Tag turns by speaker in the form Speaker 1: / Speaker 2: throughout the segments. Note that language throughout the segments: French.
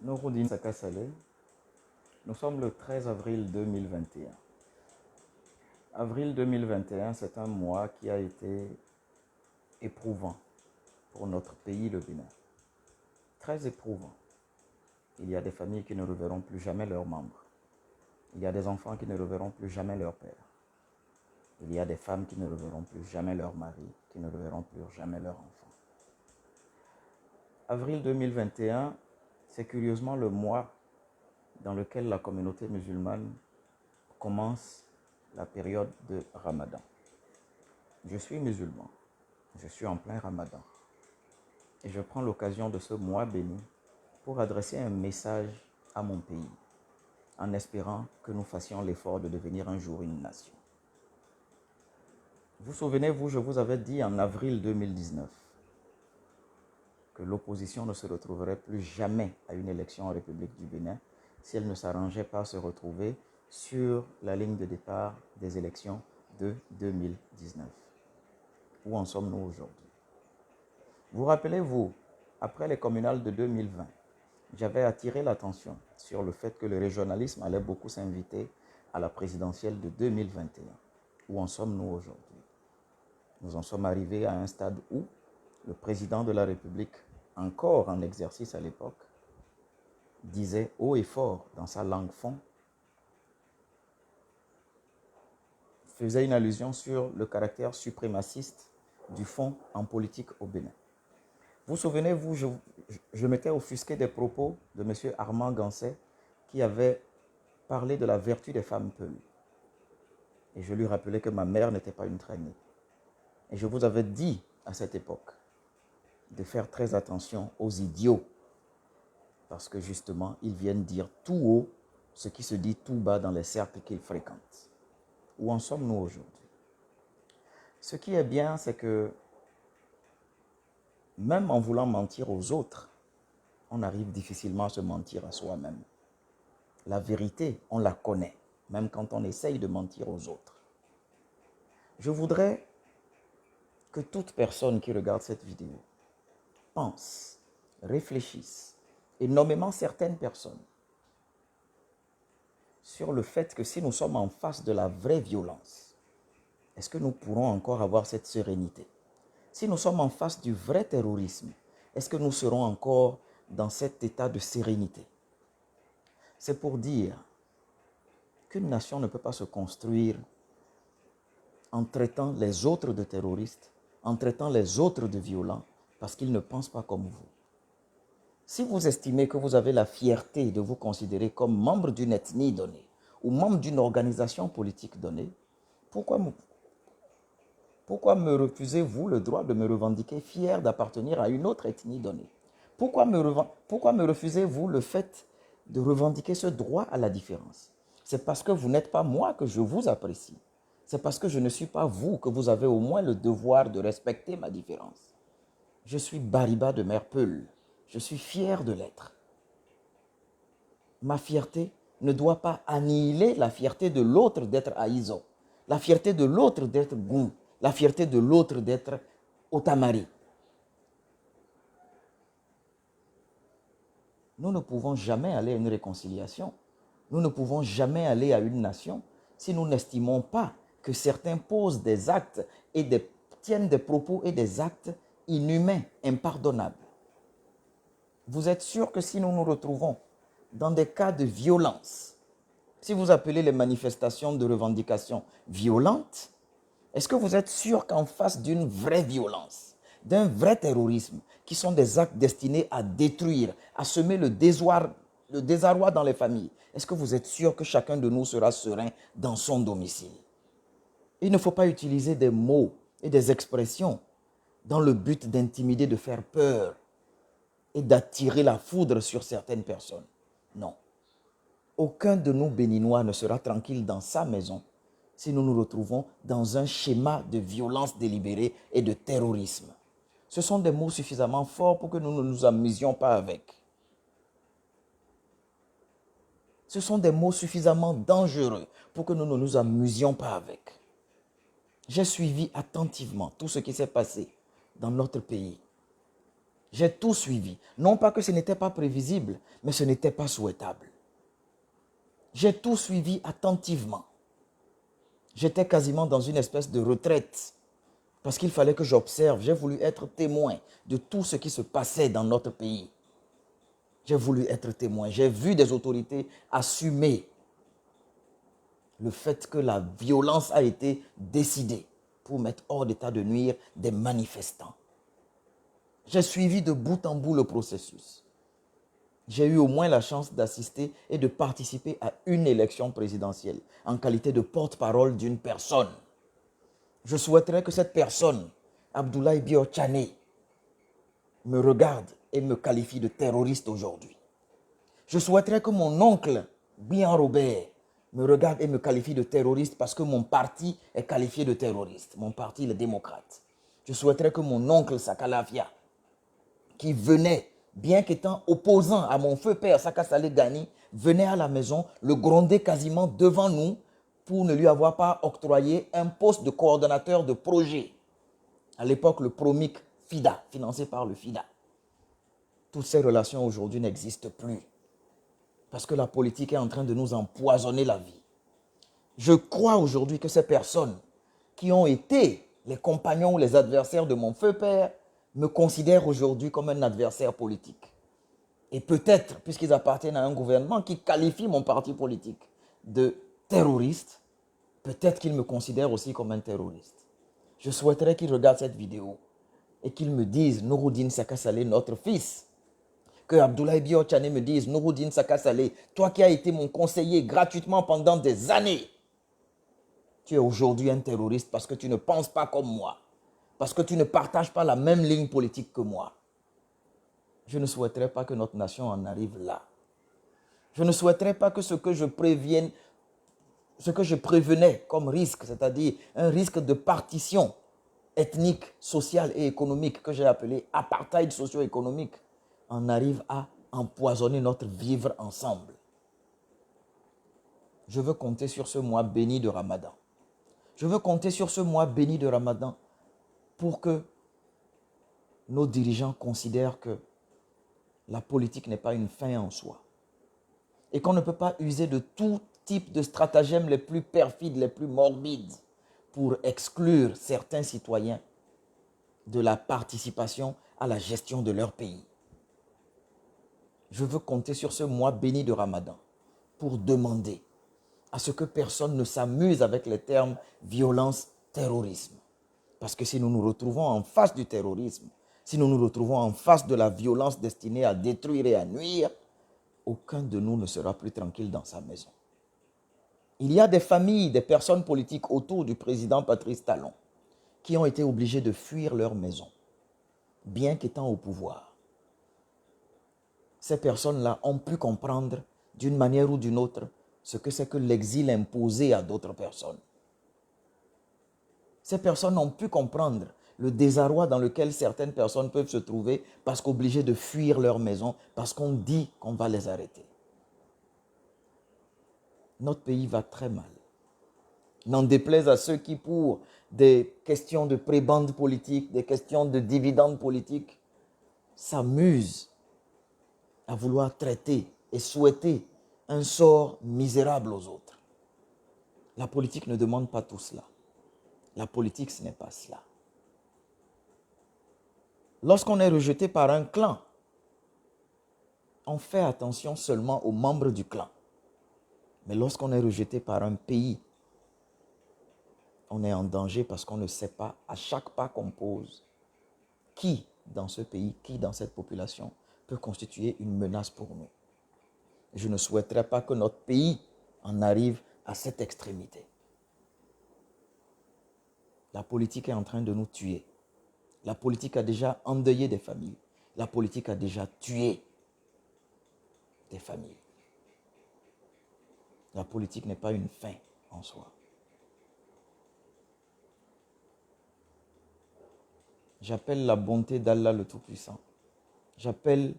Speaker 1: Nouroudine Sakasalé, nous sommes le 13 avril 2021. Avril 2021, c'est un mois qui a été éprouvant pour notre pays, le Bénin. Très éprouvant. Il y a des familles qui ne reverront plus jamais leurs membres. Il y a des enfants qui ne reverront plus jamais leur père. Il y a des femmes qui ne reverront plus jamais leur mari, qui ne reverront plus jamais leur enfant. Avril 2021, c'est curieusement le mois dans lequel la communauté musulmane commence la période de Ramadan. Je suis musulman, je suis en plein Ramadan et je prends l'occasion de ce mois béni pour adresser un message à mon pays en espérant que nous fassions l'effort de devenir un jour une nation. Vous souvenez-vous, je vous avais dit en avril 2019 que l'opposition ne se retrouverait plus jamais à une élection en République du Bénin si elle ne s'arrangeait pas à se retrouver sur la ligne de départ des élections de 2019. Où en sommes-nous aujourd'hui? Vous rappelez-vous, après les communales de 2020, j'avais attiré l'attention sur le fait que le régionalisme allait beaucoup s'inviter à la présidentielle de 2021. Où en sommes-nous aujourd'hui? Nous en sommes arrivés à un stade où le président de la République, encore en exercice à l'époque, disait haut et fort dans sa langue fond, faisait une allusion sur le caractère suprémaciste du fond en politique au Bénin. Vous souvenez-vous, je m'étais offusqué des propos de M. Armand Ganset qui avait parlé de la vertu des femmes peules. Et je lui rappelais que ma mère n'était pas une traînée. Et je vous avais dit à cette époque de faire très attention aux idiots parce que justement, ils viennent dire tout haut ce qui se dit tout bas dans les cercles qu'ils fréquentent. Où en sommes-nous aujourd'hui? Ce qui est bien, c'est que même en voulant mentir aux autres, on arrive difficilement à se mentir à soi-même. La vérité, on la connaît, même quand on essaye de mentir aux autres. Je voudrais que toute personne qui regarde cette vidéo pense, réfléchisse, et nommément certaines personnes, sur le fait que si nous sommes en face de la vraie violence, est-ce que nous pourrons encore avoir cette sérénité? Si nous sommes en face du vrai terrorisme, est-ce que nous serons encore dans cet état de sérénité? C'est pour dire qu'une nation ne peut pas se construire en traitant les autres de terroristes, en traitant les autres de violents, parce qu'ils ne pensent pas comme vous. Si vous estimez que vous avez la fierté de vous considérer comme membre d'une ethnie donnée ou membre d'une organisation politique donnée, pourquoi me refusez-vous le droit de me revendiquer fier d'appartenir à une autre ethnie donnée? Pourquoi me refusez-vous le fait de revendiquer ce droit à la différence? C'est parce que vous n'êtes pas moi que je vous apprécie. C'est parce que je ne suis pas vous que vous avez au moins le devoir de respecter ma différence. Je suis Bariba de Mère Peul. Je suis fier de l'être. Ma fierté ne doit pas annihiler la fierté de l'autre d'être Aïzo, la fierté de l'autre d'être Goum, la fierté de l'autre d'être Otamari. Nous ne pouvons jamais aller à une réconciliation. Nous ne pouvons jamais aller à une nation si nous n'estimons pas que certains posent des actes et tiennent des propos et des actes inhumains, impardonnables. Vous êtes sûr que si nous nous retrouvons dans des cas de violence, si vous appelez les manifestations de revendication violentes, est-ce que vous êtes sûr qu'en face d'une vraie violence, d'un vrai terrorisme, qui sont des actes destinés à détruire, à semer le désarroi dans les familles, est-ce que vous êtes sûr que chacun de nous sera serein dans son domicile? Il ne faut pas utiliser des mots et des expressions dans le but d'intimider, de faire peur et d'attirer la foudre sur certaines personnes. Non. Aucun de nous Béninois ne sera tranquille dans sa maison si nous nous retrouvons dans un schéma de violence délibérée et de terrorisme. Ce sont des mots suffisamment forts pour que nous ne nous amusions pas avec. Ce sont des mots suffisamment dangereux pour que nous ne nous amusions pas avec. J'ai suivi attentivement tout ce qui s'est passé dans notre pays. J'ai tout suivi. Non pas que ce n'était pas prévisible, mais ce n'était pas souhaitable. J'ai tout suivi attentivement. J'étais quasiment dans une espèce de retraite parce qu'il fallait que j'observe. J'ai voulu être témoin de tout ce qui se passait dans notre pays. J'ai voulu être témoin. J'ai vu des autorités assumer le fait que la violence a été décidée pour mettre hors d'état de nuire des manifestants. J'ai suivi de bout en bout le processus. J'ai eu au moins la chance d'assister et de participer à une élection présidentielle en qualité de porte-parole d'une personne. Je souhaiterais que cette personne, Abdoulaye Bio Tchane, me regarde et me qualifie de terroriste aujourd'hui. Je souhaiterais que mon oncle, Bian Robert, me regarde et me qualifie de terroriste parce que mon parti est qualifié de terroriste. Mon parti, les démocrates. Je souhaiterais que mon oncle Sakalafia, qui venait, bien qu'étant opposant à mon feu père Saka Saleh Gani, venait à la maison, le gronder quasiment devant nous pour ne lui avoir pas octroyé un poste de coordonnateur de projet. À l'époque, le Promic FIDA, financé par le FIDA. Toutes ces relations aujourd'hui n'existent plus. Parce que la politique est en train de nous empoisonner la vie. Je crois aujourd'hui que ces personnes qui ont été les compagnons ou les adversaires de mon feu père me considèrent aujourd'hui comme un adversaire politique. Et peut-être, puisqu'ils appartiennent à un gouvernement qui qualifie mon parti politique de terroriste, peut-être qu'ils me considèrent aussi comme un terroriste. Je souhaiterais qu'ils regardent cette vidéo et qu'ils me disent, Nouroudine Saka Saleh, notre fils, que Abdoulaye Bio Tchane me dise, Nouroudine Saka Saleh, toi qui as été mon conseiller gratuitement pendant des années, tu es aujourd'hui un terroriste parce que tu ne penses pas comme moi, parce que tu ne partages pas la même ligne politique que moi. Je ne souhaiterais pas que notre nation en arrive là. Je ne souhaiterais pas que ce que je prévenais comme risque, c'est-à-dire un risque de partition ethnique, sociale et économique que j'ai appelé apartheid socio-économique, en arrive à empoisonner notre vivre ensemble. Je veux compter sur ce mois béni de Ramadan. Je veux compter sur ce mois béni de Ramadan pour que nos dirigeants considèrent que la politique n'est pas une fin en soi et qu'on ne peut pas user de tout type de stratagèmes les plus perfides, les plus morbides pour exclure certains citoyens de la participation à la gestion de leur pays. Je veux compter sur ce mois béni de Ramadan pour demander à ce que personne ne s'amuse avec les termes violence, terrorisme. Parce que si nous nous retrouvons en face du terrorisme, si nous nous retrouvons en face de la violence destinée à détruire et à nuire, aucun de nous ne sera plus tranquille dans sa maison. Il y a des familles, des personnes politiques autour du président Patrice Talon qui ont été obligées de fuir leur maison, bien qu'étant au pouvoir. Ces personnes-là ont pu comprendre d'une manière ou d'une autre ce que c'est que l'exil imposé à d'autres personnes. Ces personnes ont pu comprendre le désarroi dans lequel certaines personnes peuvent se trouver parce qu'obligées de fuir leur maison, parce qu'on dit qu'on va les arrêter. Notre pays va très mal. N'en déplaise à ceux qui, pour des questions de prébande politique, des questions de dividendes politiques, s'amusent à vouloir traiter et souhaiter un sort misérable aux autres. La politique ne demande pas tout cela. La politique, ce n'est pas cela. Lorsqu'on est rejeté par un clan, on fait attention seulement aux membres du clan. Mais lorsqu'on est rejeté par un pays, on est en danger parce qu'on ne sait pas, à chaque pas qu'on pose, qui dans ce pays, qui dans cette population peut constituer une menace pour nous. Je ne souhaiterais pas que notre pays en arrive à cette extrémité. La politique est en train de nous tuer. La politique a déjà endeuillé des familles. La politique a déjà tué des familles. La politique n'est pas une fin en soi. J'appelle la bonté d'Allah le Tout-Puissant. J'appelle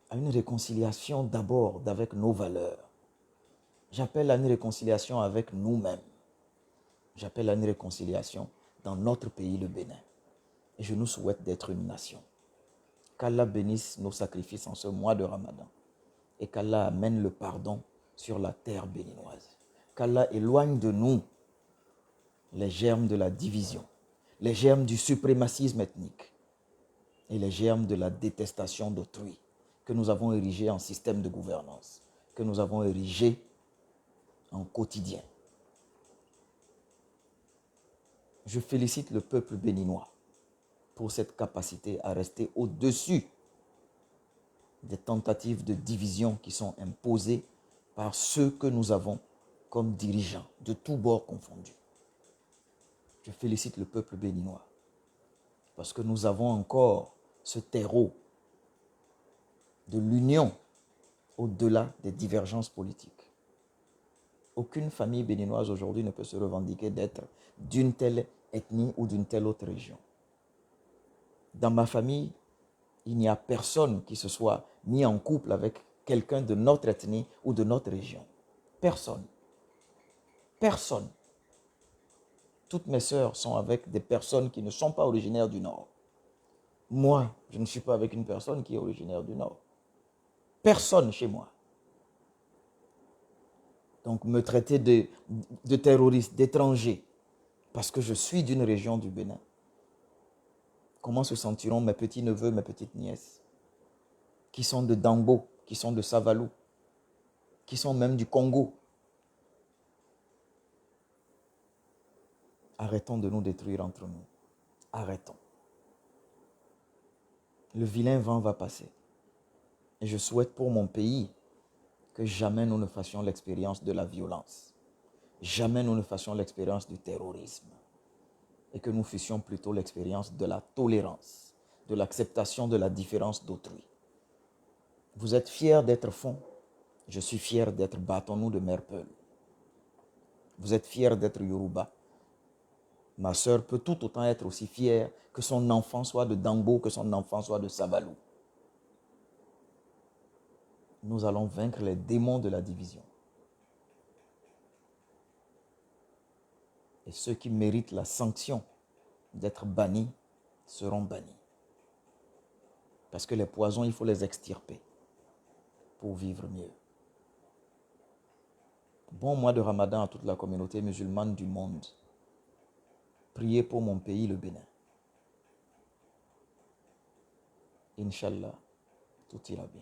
Speaker 1: à une réconciliation d'abord avec nos valeurs. J'appelle à une réconciliation avec nous-mêmes. J'appelle à une réconciliation dans notre pays, le Bénin. Et je nous souhaite d'être une nation. Qu'Allah bénisse nos sacrifices en ce mois de Ramadan. Et qu'Allah amène le pardon sur la terre béninoise. Qu'Allah éloigne de nous les germes de la division, les germes du suprémacisme ethnique et les germes de la détestation d'autrui que nous avons érigé en système de gouvernance, que nous avons érigé en quotidien. Je félicite le peuple béninois pour cette capacité à rester au-dessus des tentatives de division qui sont imposées par ceux que nous avons comme dirigeants, de tous bords confondus. Je félicite le peuple béninois parce que nous avons encore ce terreau de l'union au-delà des divergences politiques. Aucune famille béninoise aujourd'hui ne peut se revendiquer d'être d'une telle ethnie ou d'une telle autre région. Dans ma famille, il n'y a personne qui se soit mis en couple avec quelqu'un de notre ethnie ou de notre région. Personne. Personne. Toutes mes sœurs sont avec des personnes qui ne sont pas originaires du Nord. Moi, je ne suis pas avec une personne qui est originaire du Nord. Personne chez moi. Donc me traiter de terroriste, d'étranger, parce que je suis d'une région du Bénin. Comment se sentiront mes petits-neveux, mes petites-nièces, qui sont de Dambo, qui sont de Savalou, qui sont même du Congo? Arrêtons de nous détruire entre nous. Arrêtons. Le vilain vent va passer. Et je souhaite pour mon pays que jamais nous ne fassions l'expérience de la violence. Jamais nous ne fassions l'expérience du terrorisme. Et que nous fassions plutôt l'expérience de la tolérance, de l'acceptation de la différence d'autrui. Vous êtes fiers d'être Fon. Je suis fier d'être Bâton-nous de Mère Peul. Vous êtes fiers d'être Yoruba. Ma sœur peut tout autant être aussi fière que son enfant soit de Dambo, que son enfant soit de Sabalou. Nous allons vaincre les démons de la division. Et ceux qui méritent la sanction d'être bannis seront bannis. Parce que les poisons, il faut les extirper pour vivre mieux. Bon mois de Ramadan à toute la communauté musulmane du monde. Priez pour mon pays, le Bénin. Inch'Allah, tout ira bien.